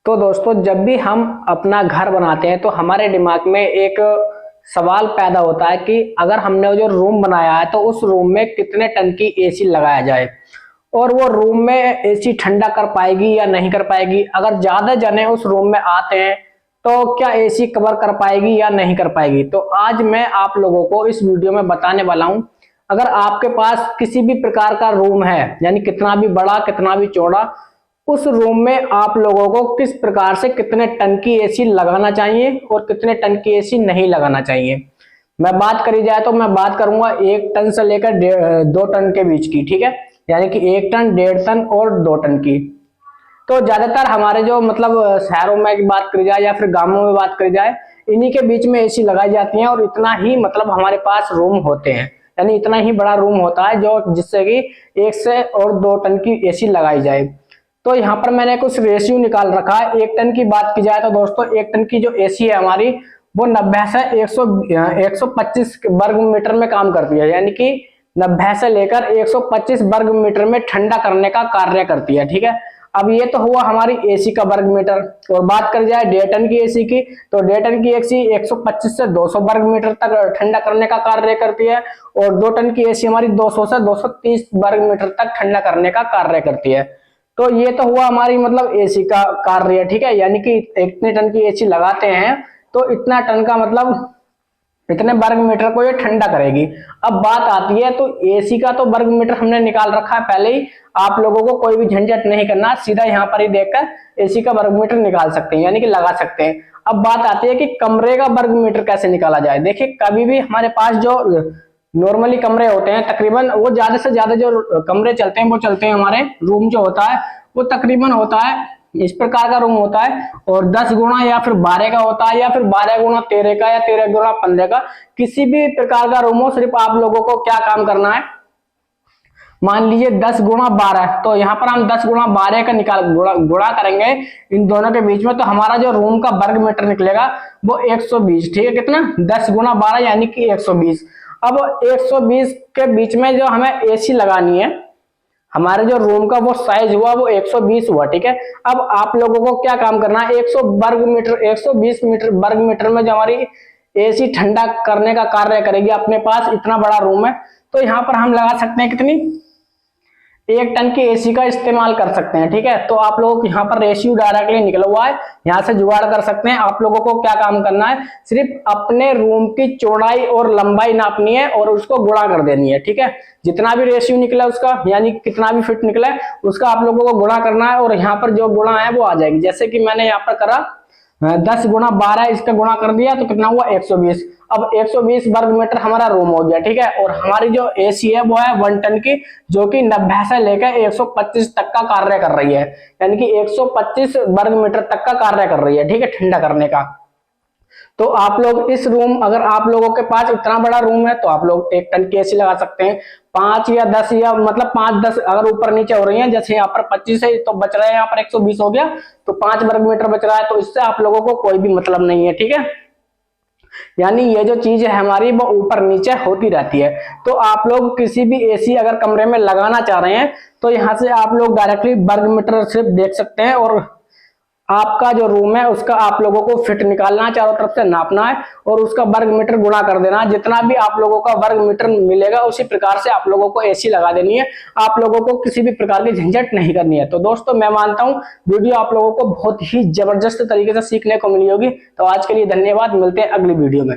तो दोस्तों, जब भी हम अपना घर बनाते हैं तो हमारे दिमाग में एक सवाल पैदा होता है कि अगर हमने जो रूम बनाया है तो उस रूम में कितने टन की एसी लगाया जाए और वो रूम में एसी ठंडा कर पाएगी या नहीं कर पाएगी। अगर ज्यादा जने उस रूम में आते हैं तो क्या एसी कवर कर पाएगी या नहीं कर पाएगी। तो आज मैं आप लोगों को इस वीडियो में बताने वाला हूं, अगर आपके पास किसी भी प्रकार का रूम है, यानी कितना भी बड़ा कितना भी चौड़ा, उस रूम में आप लोगों को किस प्रकार से कितने टन की एसी लगाना चाहिए और कितने टन की एसी नहीं लगाना चाहिए। मैं बात करी जाए तो मैं बात करूंगा 1 टन से लेकर 2 टन के बीच की, ठीक है, यानी कि 1 टन, 1.5 टन और 2 टन की। तो ज्यादातर हमारे जो शहरों में बात करी जाए या फिर गांवों में बात करी जाए, इन्हीं के बीच में एसी लगाई जाती है और इतना ही हमारे पास रूम होते हैं, यानी इतना ही बड़ा रूम होता है जो जिससे कि 1 से और 2 टन की एसी लगाई जाए। तो यहाँ पर मैंने कुछ रेशियो निकाल रखा है। 1 टन की बात की जाए तो दोस्तों 1 टन की जो एसी है हमारी, वो 90 से 125 वर्ग मीटर में काम करती है, यानी कि 90 से लेकर 125 वर्ग मीटर में ठंडा करने का कार्य करती है, ठीक है। अब ये तो हुआ हमारी एसी का वर्ग मीटर। और बात करी जाए 1.5 टन की एसी की, तो 1.5 टन की एसी 125 से 200 वर्ग मीटर तक ठंडा करने का कार्य करती है और 2 टन की एसी हमारी 200 से 230 वर्ग मीटर तक ठंडा करने का कार्य करती है। तो ये तो हुआ हमारी एसी का कार्य, ठीक है, यानी कि इतने टन की एसी लगाते हैं तो इतना टन का इतने वर्ग मीटर को ये ठंडा करेगी। अब बात आती है, तो एसी का तो वर्ग मीटर हमने निकाल रखा है पहले ही, आप लोगों को कोई भी झंझट नहीं करना, सीधा यहाँ पर ही देखकर एसी का वर्ग मीटर निकाल सकते हैं, यानी कि लगा सकते हैं। अब बात आती है कि कमरे का वर्ग मीटर कैसे निकाला जाए। देखिए, कभी भी हमारे पास जो नॉर्मली कमरे होते हैं, तकरीबन वो ज्यादा से ज्यादा जो कमरे चलते हैं वो चलते हैं, हमारे रूम जो होता है वो तकरीबन होता है इस प्रकार का रूम होता है, और 10 गुणा या फिर 12 का होता है, या फिर 12 गुणा 13 का, या 13 गुणा 15 का, किसी भी प्रकार का रूम हो। सिर्फ आप लोगों को क्या काम करना है, मान लीजिए 10 गुणा 12, तो यहाँ पर हम 10 गुणा 12 का गुणा करेंगे इन दोनों के बीच में, तो हमारा जो रूम का वर्ग मीटर निकलेगा वो 120, ठीक है। कितना? 10 गुणा 12 यानी कि 120। अब 120 के बीच में जो हमें एसी लगानी है, हमारे जो रूम का वो साइज हुआ वो 120 हुआ, ठीक है। अब आप लोगों को क्या काम करना है, 120 मीटर वर्ग मीटर में जो हमारी एसी ठंडा करने का कार्य करेगी, अपने पास इतना बड़ा रूम है, तो यहाँ पर हम लगा सकते हैं कितनी, 1 टन की एसी का इस्तेमाल कर सकते हैं, ठीक है। तो आप लोगों को यहाँ पर रेशियो डायरेक्टली निकला हुआ है, यहाँ से जुगाड़ कर सकते हैं। आप लोगों को क्या काम करना है, सिर्फ अपने रूम की चौड़ाई और लंबाई नापनी है और उसको गुणा कर देनी है, ठीक है। जितना भी रेशियो निकला उसका, यानी कितना भी फिट निकला है उसका आप लोगों को गुणा करना है, और यहाँ पर जो गुणा है वो आ जाएगी। जैसे कि मैंने यहाँ पर करा 10 गुणा 12, इसका गुणा कर दिया तो कितना हुआ, 120। अब 120 वर्ग मीटर हमारा रूम हो गया, ठीक है। और हमारी जो एसी है वो है 1 टन की, जो कि 90 से लेकर 125 तक का कार्य कर रही है, यानी कि 125 वर्ग मीटर तक का कार्य कर रही है, ठीक है, ठंडा करने का। तो आप लोग इस रूम, अगर आप लोगों के पास इतना बड़ा रूम है तो आप लोग 1 टन की एसी लगा सकते हैं। 5 या 10 या 5-10 अगर ऊपर नीचे हो रही है, जैसे यहाँ पर 25 है तो बच रहा है यहाँ पर 120 हो गया, तो 5 वर्ग मीटर बच रहा है, तो इससे आप लोगों को कोई भी मतलब नहीं है, ठीक है। यानी ये जो चीज है हमारी वो ऊपर नीचे होती रहती है। तो आप लोग किसी भी एसी अगर कमरे में लगाना चाह रहे हैं तो यहाँ से आप लोग डायरेक्टली वर्ग मीटर सिर्फ देख सकते हैं, और आपका जो रूम है उसका आप लोगों को फिट निकालना है, चारों तरफ से नापना है और उसका वर्ग मीटर गुणा कर देना है। जितना भी आप लोगों का वर्ग मीटर मिलेगा उसी प्रकार से आप लोगों को एसी लगा देनी है। आप लोगों को किसी भी प्रकार की झंझट नहीं करनी है। तो दोस्तों, मैं मानता हूं वीडियो आप लोगों को बहुत ही जबरदस्त तरीके से सीखने को मिली होगी। तो आज के लिए धन्यवाद, मिलते हैं अगली वीडियो में।